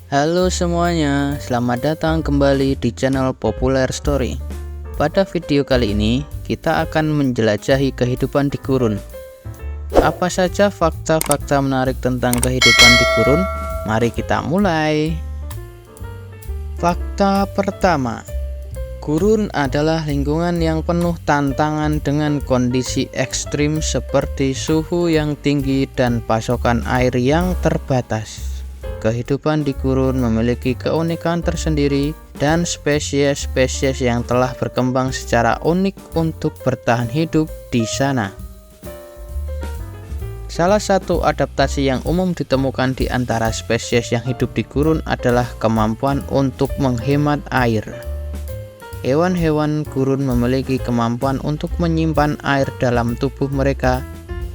Halo semuanya, selamat datang kembali di channel Populer Story. Pada video kali ini, kita akan menjelajahi kehidupan di gurun. Apa saja fakta-fakta menarik tentang kehidupan di gurun? Mari kita mulai. Fakta pertama, gurun adalah lingkungan yang penuh tantangan dengan kondisi ekstrim seperti suhu yang tinggi dan pasokan air yang terbatas. Kehidupan di gurun memiliki keunikan tersendiri dan spesies-spesies yang telah berkembang secara unik untuk bertahan hidup di sana. Salah satu adaptasi yang umum ditemukan di antara spesies yang hidup di gurun adalah kemampuan untuk menghemat air. Hewan-hewan gurun memiliki kemampuan untuk menyimpan air dalam tubuh mereka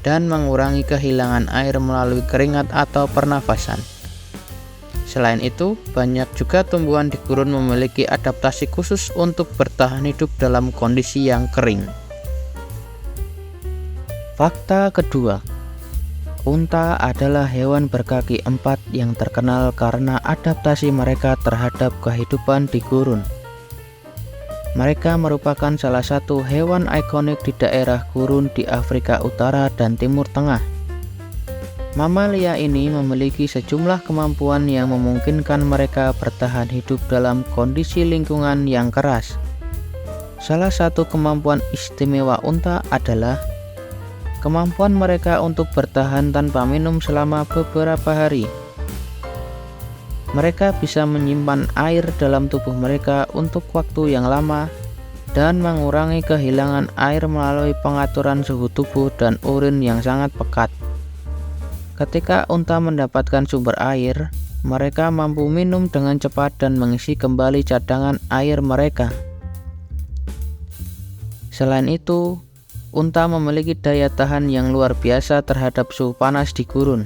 dan mengurangi kehilangan air melalui keringat atau pernafasan. Selain itu, banyak juga tumbuhan di gurun memiliki adaptasi khusus untuk bertahan hidup dalam kondisi yang kering. Fakta kedua, unta adalah hewan berkaki empat yang terkenal karena adaptasi mereka terhadap kehidupan di gurun. Mereka merupakan salah satu hewan ikonik di daerah gurun di Afrika Utara dan Timur Tengah. Mamalia ini memiliki sejumlah kemampuan yang memungkinkan mereka bertahan hidup dalam kondisi lingkungan yang keras. Salah satu kemampuan istimewa unta adalah kemampuan mereka untuk bertahan tanpa minum selama beberapa hari. Mereka bisa menyimpan air dalam tubuh mereka untuk waktu yang lama dan mengurangi kehilangan air melalui pengaturan suhu tubuh dan urin yang sangat pekat. Ketika unta mendapatkan sumber air, mereka mampu minum dengan cepat dan mengisi kembali cadangan air mereka. Selain itu, unta memiliki daya tahan yang luar biasa terhadap suhu panas di gurun.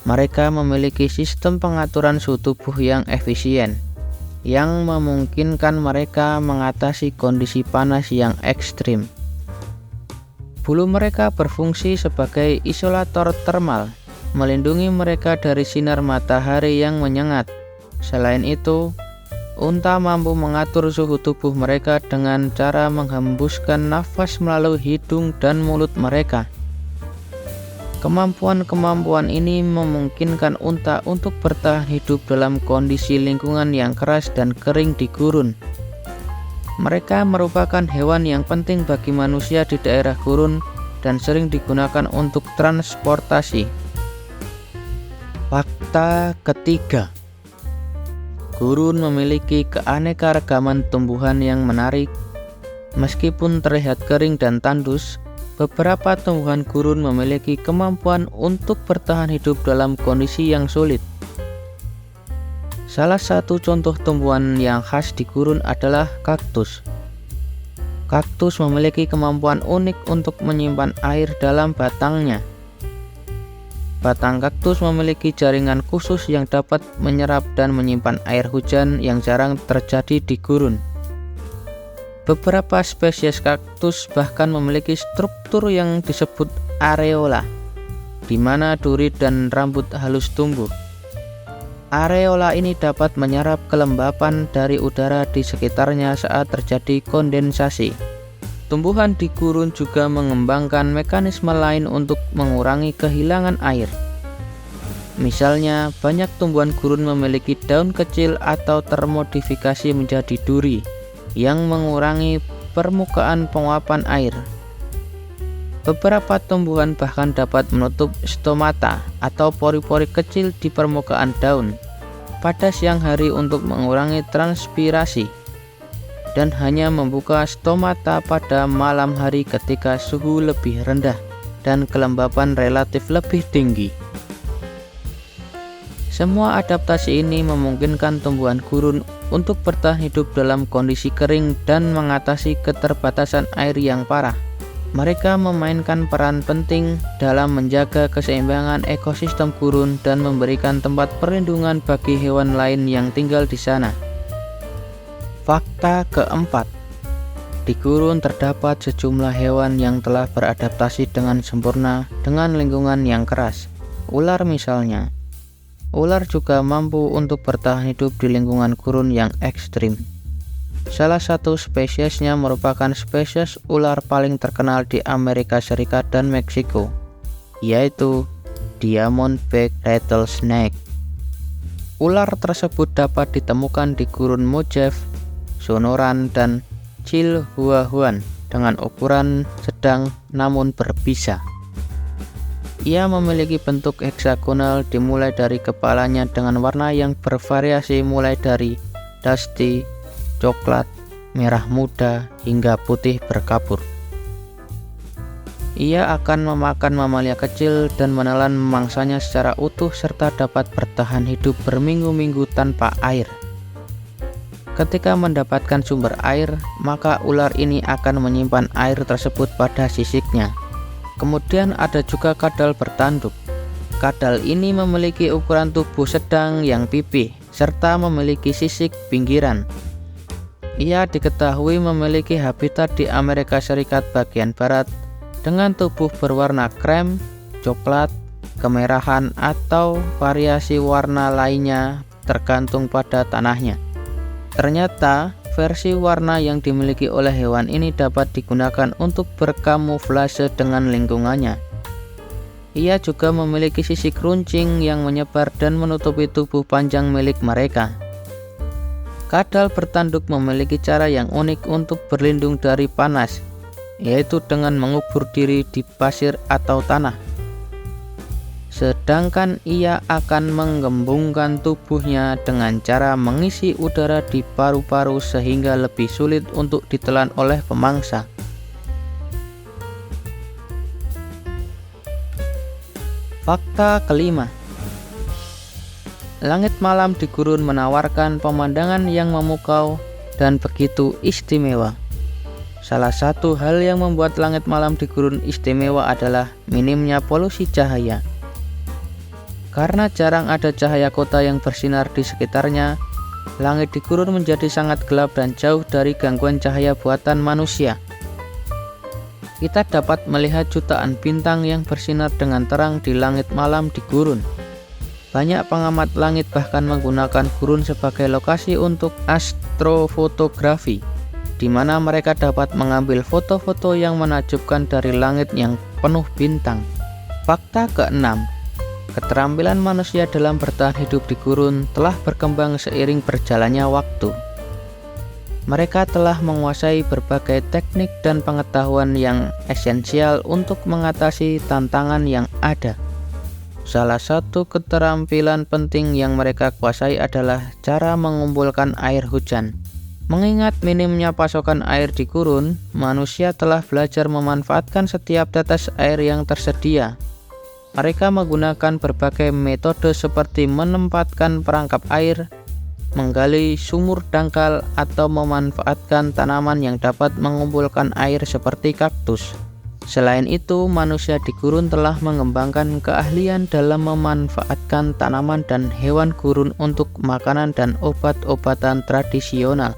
Mereka memiliki sistem pengaturan suhu tubuh yang efisien, yang memungkinkan mereka mengatasi kondisi panas yang ekstrim. Bulu mereka berfungsi sebagai isolator termal, melindungi mereka dari sinar matahari yang menyengat. Selain itu, unta mampu mengatur suhu tubuh mereka dengan cara menghembuskan nafas melalui hidung dan mulut mereka. Kemampuan-kemampuan ini memungkinkan unta untuk bertahan hidup dalam kondisi lingkungan yang keras dan kering di gurun. Mereka merupakan hewan yang penting bagi manusia di daerah gurun dan sering digunakan untuk transportasi. Fakta ketiga, gurun memiliki keanekaragaman tumbuhan yang menarik. Meskipun terlihat kering dan tandus, beberapa tumbuhan gurun memiliki kemampuan untuk bertahan hidup dalam kondisi yang sulit. Salah satu contoh tumbuhan yang khas di gurun adalah kaktus. Kaktus memiliki kemampuan unik untuk menyimpan air dalam batangnya. Batang kaktus memiliki jaringan khusus yang dapat menyerap dan menyimpan air hujan yang jarang terjadi di gurun. Beberapa spesies kaktus bahkan memiliki struktur yang disebut areola, di mana duri dan rambut halus tumbuh. Areola ini dapat menyerap kelembapan dari udara di sekitarnya saat terjadi kondensasi. Tumbuhan di gurun juga mengembangkan mekanisme lain untuk mengurangi kehilangan air. Misalnya, banyak tumbuhan gurun memiliki daun kecil atau termodifikasi menjadi duri yang mengurangi permukaan penguapan air. Beberapa tumbuhan bahkan dapat menutup stomata atau pori-pori kecil di permukaan daun pada siang hari untuk mengurangi transpirasi, dan hanya membuka stomata pada malam hari ketika suhu lebih rendah dan kelembapan relatif lebih tinggi. Semua adaptasi ini memungkinkan tumbuhan gurun untuk bertahan hidup dalam kondisi kering dan mengatasi keterbatasan air yang parah. Mereka memainkan peran penting dalam menjaga keseimbangan ekosistem gurun dan memberikan tempat perlindungan bagi hewan lain yang tinggal di sana. Fakta keempat, di gurun terdapat sejumlah hewan yang telah beradaptasi dengan sempurna dengan lingkungan yang keras. Ular misalnya. Ular juga mampu untuk bertahan hidup di lingkungan gurun yang ekstrim. Salah satu spesiesnya merupakan spesies ular paling terkenal di Amerika Serikat dan Meksiko, yaitu Diamondback Rattlesnake. Ular tersebut dapat ditemukan di gurun Mojave, Sonoran, dan Chilhuahuan dengan ukuran sedang namun berbisa. Ia memiliki bentuk heksagonal dimulai dari kepalanya dengan warna yang bervariasi mulai dari dusty, coklat, merah muda, hingga putih berkabur. Ia akan memakan mamalia kecil dan menelan mangsanya secara utuh serta dapat bertahan hidup berminggu-minggu tanpa air. Ketika mendapatkan sumber air, maka ular ini akan menyimpan air tersebut pada sisiknya. Kemudian ada juga kadal bertanduk. Kadal ini memiliki ukuran tubuh sedang yang pipih, serta memiliki sisik pinggiran. Ia diketahui memiliki habitat di Amerika Serikat bagian barat, dengan tubuh berwarna krem, coklat, kemerahan, atau variasi warna lainnya tergantung pada tanahnya. Ternyata, versi warna yang dimiliki oleh hewan ini dapat digunakan untuk berkamuflase dengan lingkungannya. Ia juga memiliki sisik runcing yang menyebar dan menutupi tubuh panjang milik mereka. Kadal bertanduk memiliki cara yang unik untuk berlindung dari panas, yaitu dengan mengubur diri di pasir atau tanah. Sedangkan ia akan menggembungkan tubuhnya dengan cara mengisi udara di paru-paru sehingga lebih sulit untuk ditelan oleh pemangsa. Fakta kelima. Langit malam di gurun menawarkan pemandangan yang memukau dan begitu istimewa. Salah satu hal yang membuat langit malam di gurun istimewa adalah minimnya polusi cahaya. Karena jarang ada cahaya kota yang bersinar di sekitarnya, langit di gurun menjadi sangat gelap dan jauh dari gangguan cahaya buatan manusia. Kita dapat melihat jutaan bintang yang bersinar dengan terang di langit malam di gurun. Banyak pengamat langit bahkan menggunakan gurun sebagai lokasi untuk astrofotografi, di mana mereka dapat mengambil foto-foto yang menakjubkan dari langit yang penuh bintang. Fakta keenam, keterampilan manusia dalam bertahan hidup di gurun telah berkembang seiring berjalannya waktu. Mereka telah menguasai berbagai teknik dan pengetahuan yang esensial untuk mengatasi tantangan yang ada. Salah satu keterampilan penting yang mereka kuasai adalah cara mengumpulkan air hujan. Mengingat minimnya pasokan air di gurun, manusia telah belajar memanfaatkan setiap tetes air yang tersedia. Mereka menggunakan berbagai metode seperti menempatkan perangkap air, menggali sumur dangkal, atau memanfaatkan tanaman yang dapat mengumpulkan air seperti kaktus. Selain itu, manusia di gurun telah mengembangkan keahlian dalam memanfaatkan tanaman dan hewan gurun untuk makanan dan obat-obatan tradisional.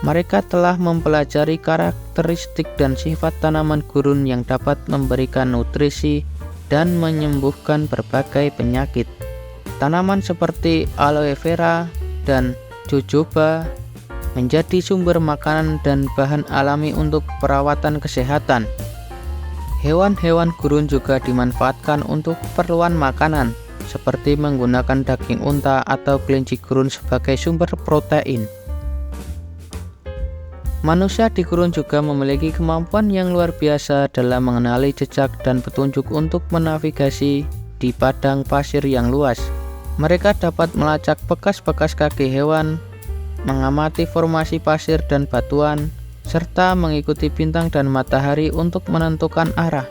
Mereka telah mempelajari karakteristik dan sifat tanaman gurun yang dapat memberikan nutrisi dan menyembuhkan berbagai penyakit. Tanaman seperti aloe vera dan jojoba menjadi sumber makanan dan bahan alami untuk perawatan kesehatan. Hewan-hewan gurun juga dimanfaatkan untuk keperluan makanan, seperti menggunakan daging unta atau kelinci gurun sebagai sumber protein. Manusia di gurun juga memiliki kemampuan yang luar biasa dalam mengenali jejak dan petunjuk untuk menavigasi di padang pasir yang luas. Mereka dapat melacak bekas-bekas kaki hewan, mengamati formasi pasir dan batuan, serta mengikuti bintang dan matahari untuk menentukan arah.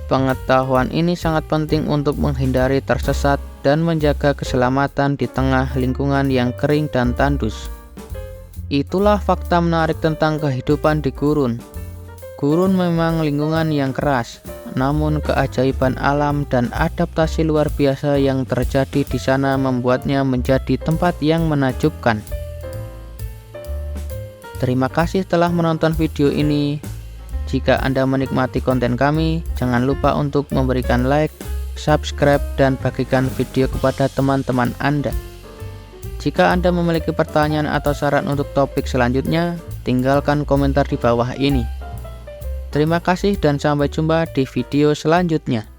Pengetahuan ini sangat penting untuk menghindari tersesat dan menjaga keselamatan di tengah lingkungan yang kering dan tandus. Itulah fakta menarik tentang kehidupan di gurun. Gurun memang lingkungan yang keras, namun keajaiban alam dan adaptasi luar biasa yang terjadi di sana membuatnya menjadi tempat yang menakjubkan. Terima kasih telah menonton video ini. Jika Anda menikmati konten kami, jangan lupa untuk memberikan like, subscribe, dan bagikan video kepada teman-teman Anda. Jika Anda memiliki pertanyaan atau saran untuk topik selanjutnya, tinggalkan komentar di bawah ini. Terima kasih dan sampai jumpa di video selanjutnya.